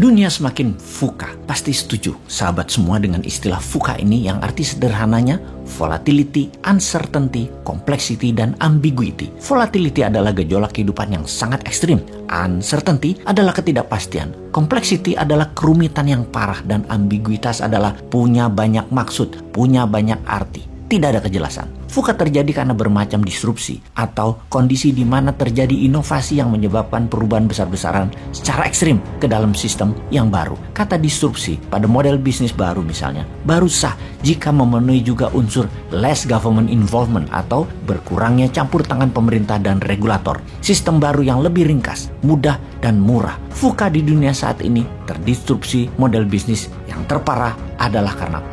Dunia semakin VUCA. Pasti setuju sahabat semua dengan istilah VUCA ini yang arti sederhananya volatility, uncertainty, complexity, dan ambiguity. Volatility adalah gejolak kehidupan yang sangat ekstrim. Uncertainty adalah ketidakpastian. Complexity adalah kerumitan yang parah. Dan ambiguitas adalah punya banyak maksud, punya banyak arti. Tidak ada kejelasan. VUCA terjadi karena bermacam disrupsi atau kondisi di mana terjadi inovasi yang menyebabkan perubahan besar-besaran secara ekstrim ke dalam sistem yang baru. Kata disrupsi pada model bisnis baru misalnya, baru sah jika memenuhi juga unsur less government involvement atau berkurangnya campur tangan pemerintah dan regulator. Sistem baru yang lebih ringkas, mudah, dan murah. VUCA di dunia saat ini terdisrupsi model bisnis yang terparah adalah karena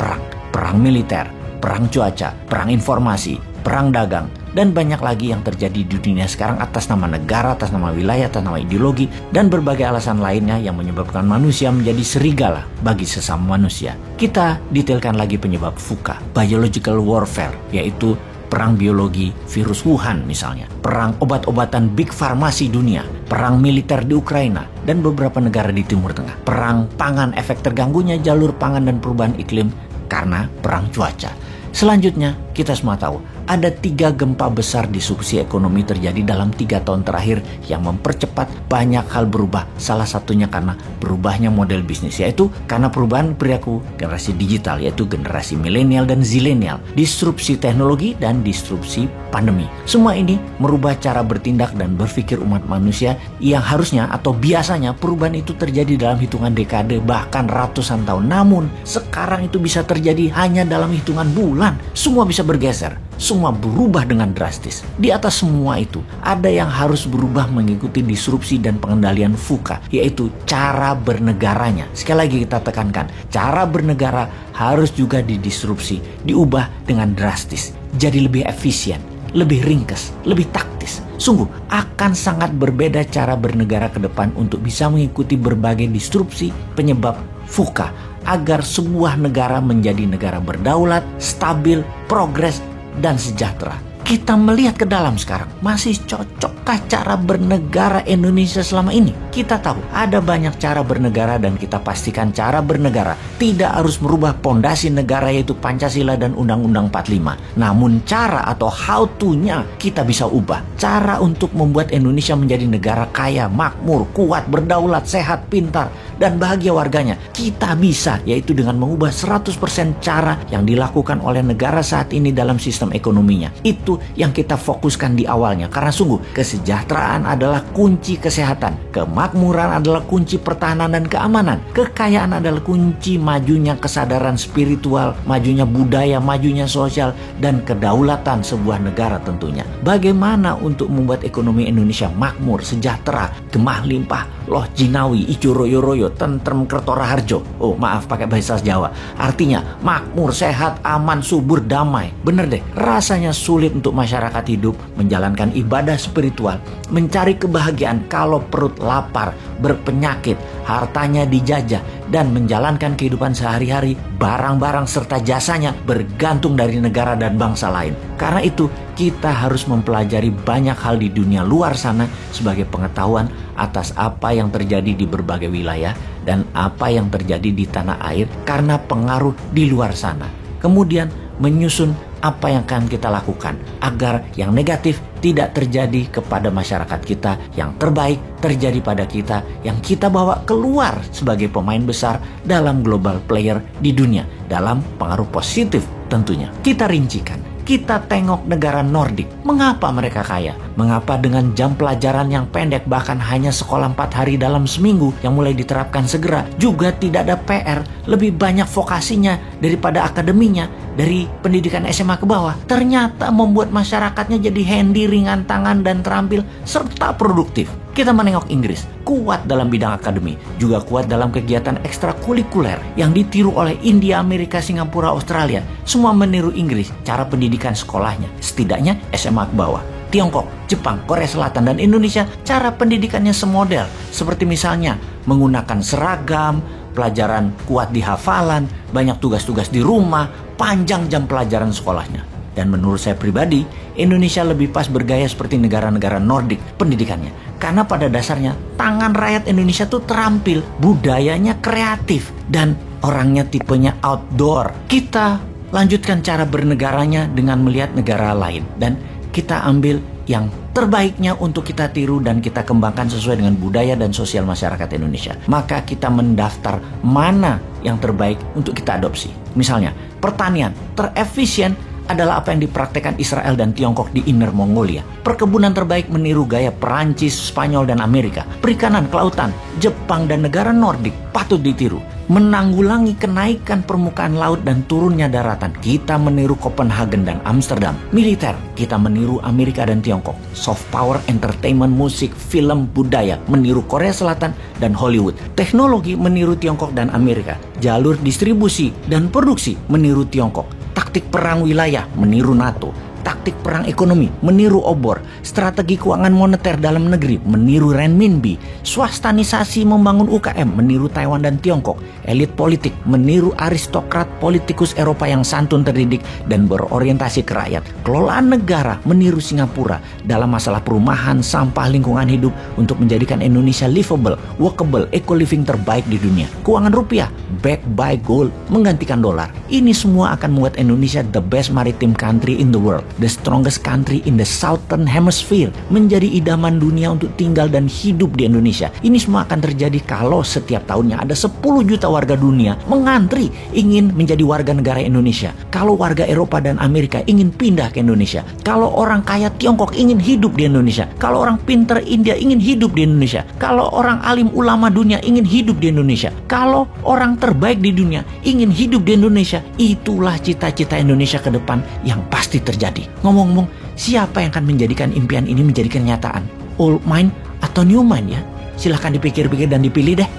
perang militer, perang cuaca, perang informasi, perang dagang, dan banyak lagi yang terjadi di dunia sekarang atas nama negara, atas nama wilayah, atas nama ideologi, dan berbagai alasan lainnya yang menyebabkan manusia menjadi serigala bagi sesama manusia. Kita detailkan lagi penyebab VUCA, biological warfare, yaitu perang biologi virus Wuhan misalnya, perang obat-obatan big farmasi dunia, perang militer di Ukraina, dan beberapa negara di Timur Tengah, perang pangan, efek terganggunya jalur pangan dan perubahan iklim karena perang cuaca. Selanjutnya, kita semua tahu ada 3 gempa besar disrupsi ekonomi terjadi dalam 3 tahun terakhir yang mempercepat banyak hal berubah. Salah satunya karena berubahnya model bisnis, yaitu karena perubahan perilaku generasi digital, yaitu generasi milenial dan zilenial, disrupsi teknologi, dan disrupsi pandemi. Semua ini merubah cara bertindak dan berpikir umat manusia yang harusnya atau biasanya perubahan itu terjadi dalam hitungan dekade bahkan ratusan tahun. Namun sekarang itu bisa terjadi hanya dalam hitungan bulan. Semua bisa bergeser, semua berubah dengan drastis. Di atas semua itu, ada yang harus berubah mengikuti disrupsi dan pengendalian VUCA, yaitu cara bernegaranya. Sekali lagi kita tekankan, cara bernegara harus juga didisrupsi, diubah dengan drastis, jadi lebih efisien, lebih ringkas, lebih taktis. Sungguh akan sangat berbeda cara bernegara ke depan untuk bisa mengikuti berbagai disrupsi penyebab VUCA agar sebuah negara menjadi negara berdaulat, stabil, progres, dan sejahtera. Kita melihat ke dalam sekarang, masih cocokkah cara bernegara Indonesia selama ini? Kita tahu ada banyak cara bernegara dan kita pastikan cara bernegara tidak harus merubah pondasi negara yaitu Pancasila dan Undang-Undang 45. Namun cara atau how to-nya kita bisa ubah. Cara untuk membuat Indonesia menjadi negara kaya, makmur, kuat, berdaulat, sehat, pintar, dan bahagia warganya. Kita bisa, yaitu dengan mengubah 100% cara yang dilakukan oleh negara saat ini dalam sistem ekonominya. Itu yang kita fokuskan di awalnya, karena sungguh kesejahteraan adalah kunci kesehatan, kemakmuran adalah kunci pertahanan dan keamanan, kekayaan adalah kunci majunya kesadaran spiritual, majunya budaya, majunya sosial, dan kedaulatan sebuah negara tentunya. Bagaimana untuk membuat ekonomi Indonesia makmur, sejahtera, gemah limpah, loh jinawi, ijo royo royo, tentrem kertora harjo. Oh maaf pakai bahasa Jawa, artinya makmur, sehat, aman, subur, damai. Bener deh, rasanya sulit untuk masyarakat hidup menjalankan ibadah spiritual, mencari kebahagiaan kalau perut lapar, berpenyakit, hartanya dijajah, dan menjalankan kehidupan sehari-hari, barang-barang serta jasanya bergantung dari negara dan bangsa lain. Karena itu, kita harus mempelajari banyak hal di dunia luar sana sebagai pengetahuan atas apa yang terjadi di berbagai wilayah dan apa yang terjadi di tanah air karena pengaruh di luar sana. Kemudian menyusun apa yang akan kita lakukan agar yang negatif tidak terjadi kepada masyarakat kita, yang terbaik terjadi pada kita, yang kita bawa keluar sebagai pemain besar dalam global player di dunia, dalam pengaruh positif tentunya. Kita rincikan. Kita tengok negara Nordik. Mengapa mereka kaya? Mengapa dengan jam pelajaran yang pendek, bahkan hanya sekolah 4 hari dalam seminggu yang mulai diterapkan segera, juga tidak ada PR, lebih banyak vokasinya daripada akademinya, dari pendidikan SMA ke bawah. Ternyata membuat masyarakatnya jadi handy, ringan tangan, dan terampil, serta produktif. Kita menengok Inggris, kuat dalam bidang akademi, juga kuat dalam kegiatan ekstrakurikuler yang ditiru oleh India, Amerika, Singapura, Australia. Semua meniru Inggris, cara pendidikan sekolahnya, setidaknya SMA ke bawah. Tiongkok, Jepang, Korea Selatan, dan Indonesia cara pendidikannya semodel. Seperti misalnya menggunakan seragam, pelajaran kuat di hafalan, banyak tugas-tugas di rumah, panjang jam pelajaran sekolahnya. Dan menurut saya pribadi, Indonesia lebih pas bergaya seperti negara-negara Nordik pendidikannya. Karena pada dasarnya tangan rakyat Indonesia tuh terampil, budayanya kreatif, dan orangnya tipenya outdoor. Kita lanjutkan cara bernegaranya dengan melihat negara lain, dan kita ambil yang terbaiknya untuk kita tiru dan kita kembangkan sesuai dengan budaya dan sosial masyarakat Indonesia. Maka kita mendaftar mana yang terbaik untuk kita adopsi. Misalnya, pertanian terefisien adalah apa yang dipraktekkan Israel dan Tiongkok di Inner Mongolia. Perkebunan terbaik meniru gaya Perancis, Spanyol, dan Amerika. Perikanan, kelautan, Jepang, dan negara Nordik patut ditiru. Menanggulangi kenaikan permukaan laut dan turunnya daratan, kita meniru Copenhagen dan Amsterdam. Militer, kita meniru Amerika dan Tiongkok. Soft power, entertainment, musik, film, budaya, meniru Korea Selatan dan Hollywood. Teknologi, meniru Tiongkok dan Amerika. Jalur distribusi dan produksi, meniru Tiongkok. Taktik perang wilayah, meniru NATO. Taktik perang ekonomi, meniru obor. Strategi keuangan moneter dalam negeri, meniru renminbi. Swastanisasi membangun UKM, meniru Taiwan dan Tiongkok. Elit politik, meniru aristokrat politikus Eropa yang santun terdidik dan berorientasi ke rakyat. Kelolaan negara, meniru Singapura dalam masalah perumahan, sampah, lingkungan hidup untuk menjadikan Indonesia livable, workable, eco-living terbaik di dunia. Keuangan rupiah, backed by gold, menggantikan dolar. Ini semua akan membuat Indonesia the best maritime country in the world. The strongest country in the southern hemisphere, menjadi idaman dunia untuk tinggal dan hidup di Indonesia. Ini semua akan terjadi kalau setiap tahunnya ada 10 juta warga dunia mengantri ingin menjadi warga negara Indonesia. Kalau warga Eropa dan Amerika ingin pindah ke Indonesia. Kalau orang kaya Tiongkok ingin hidup di Indonesia. Kalau orang pinter India ingin hidup di Indonesia. Kalau orang alim ulama dunia ingin hidup di Indonesia. Kalau orang terbaik di dunia ingin hidup di Indonesia. Itulah cita-cita Indonesia ke depan yang pasti terjadi. Ngomong-ngomong, siapa yang akan menjadikan impian ini menjadi kenyataan? Old mind atau new mind ya? Silahkan dipikir-pikir dan dipilih deh.